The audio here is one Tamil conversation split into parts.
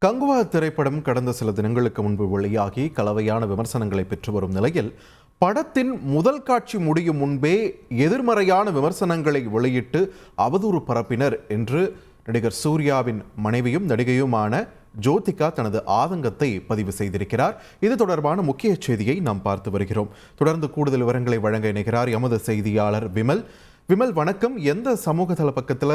கங்குவா திரைப்படம் கடந்த சில தினங்களுக்கு முன்பு வெளியாகி கலவையான விமர்சனங்களை பெற்று வரும் நிலையில் படத்தின் முதல் காட்சி முடியும் முன்பே எதிர்மறையான விமர்சனங்களை வெளியிட்டு அவதூறு பரப்பினர் என்று நடிகர் சூர்யாவின் மனைவியும் நடிகையுமான ஜோதிகா தனது ஆதங்கத்தை பதிவு செய்திருக்கிறார். இது தொடர்பான முக்கிய செய்தியை நாம் பார்த்து வருகிறோம். தொடர்ந்து கூடுதல் விவரங்களை வழங்க இணைகிறார் எமது செய்தியாளர் விமல். வணக்கம். எந்த சமூகதள பக்கத்தில்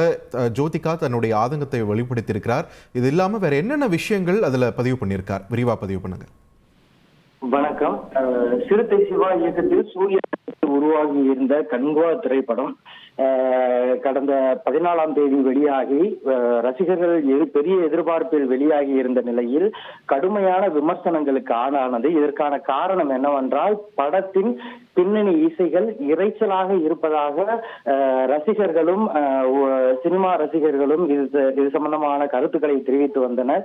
ஜோதிகா தன்னுடைய ஆதங்கத்தை வெளிப்படுத்தியிருக்கிறார்? இது இல்லாமல் வேற என்னென்ன விஷயங்கள் அதில் பதிவு பண்ணியிருக்கார்? விரிவா பதிவு பண்ணுங்க. வணக்கம். சிறுத்தை சிவா இயக்கத்தில் சூர்யா உருவாகி இருந்த கங்குவா திரைப்படம் கடந்த 14ஆம் தேதி வெளியாகி ரசிகர்கள் பெரிய எதிர்பார்ப்பில் வெளியாகி இருந்த நிலையில் கடுமையான விமர்சனங்களுக்கு ஆளானது. இதற்கான காரணம் என்னவென்றால் படத்தின் பின்னணி இசைகள் இறைச்சலாக இருப்பதாக ரசிகர்களும் சினிமா ரசிகர்களும் இது சம்பந்தமான கருத்துக்களை தெரிவித்து வந்தனர்.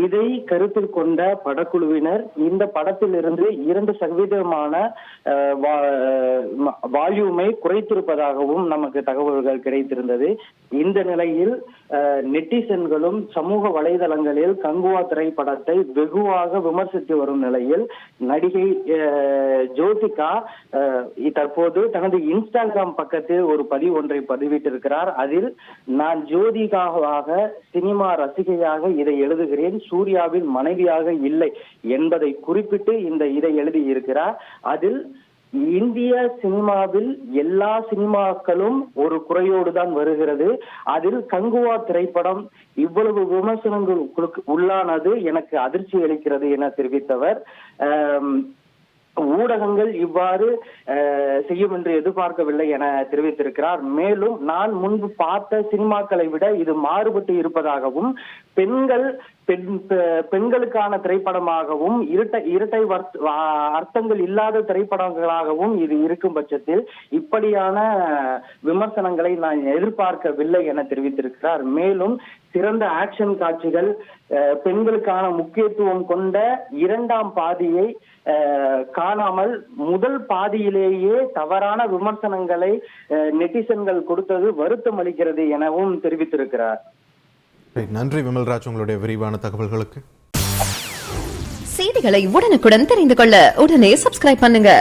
இதை கருத்தில் கொண்ட படக்குழுவினர் இந்த படத்தில் இருந்து 2% வால்யூமை குறைத்திருப்பதாகவும் நமக்கு தகவல்கள் கிடைத்திருந்தது. இந்த நிலையில் நெட்டிசன்களும் சமூக வலைதளங்களில் கங்குவா திரைப்படத்தை வெகுவாக விமர்சித்து வரும் நிலையில் நடிகை ஜோதிகா தற்போது தனது இன்ஸ்டாகிராம் பக்கத்தில் ஒரு பதிவு ஒன்றை பதிவிட்டிருக்கிறார். அதில், நான் ஜோதிகாவாக சினிமா ரசிகையாக இதை எழுதுகிறேன், சூர்யாவின் மனைவியாக இல்லை என்பதை குறிப்பிட்டு இதை எழுதியிருக்கிறார். அதில் இந்திய சினிமாவில் எல்லா சினிமாக்களும் ஒரு குறையோடு தான் வருகிறது. அதில் கங்குவா திரைப்படம் இவ்வளவு விமர்சனங்களுக்கு உள்ளானது எனக்கு அதிர்ச்சி அளிக்கிறது என தெரிவித்தவர், ஊடகங்கள் இவ்வாறு செய்யும் என்று எதிர்பார்க்கவில்லை என தெரிவித்திருக்கிறார். மேலும், நான் முன்பு பார்த்த சினிமாக்களை விட இது மாறுபட்டு இருப்பதாகவும் பெண்களுக்கான திரைப்படமாகவும் இரட்டை அர்த்தங்கள் இல்லாத திரைப்படங்களாகவும் இது இருக்கும் பட்சத்தில் இப்படியான விமர்சனங்களை நான் எதிர்பார்க்கவில்லை என தெரிவித்திருக்கிறார். மேலும், சிறந்த ஆக்ஷன் காட்சிகள், பெண்களுக்கான முக்கியத்துவம் கொண்ட 2ஆம் பாதியை காணாமல் முதல் பாதியிலேயே தவறான விமர்சனங்களை நெட்டிசன்கள் கொடுத்தது வருத்தம் அளிக்கிறது எனவும் தெரிவித்திருக்கிறார். நன்றி விமல்ராஜ், உங்களுடைய விரிவான தகவல்களுக்கு. செய்திகளை உடனுக்குடன் தெரிந்து கொள்ள உடனே சப்ஸ்கிரைப் பண்ணுங்க.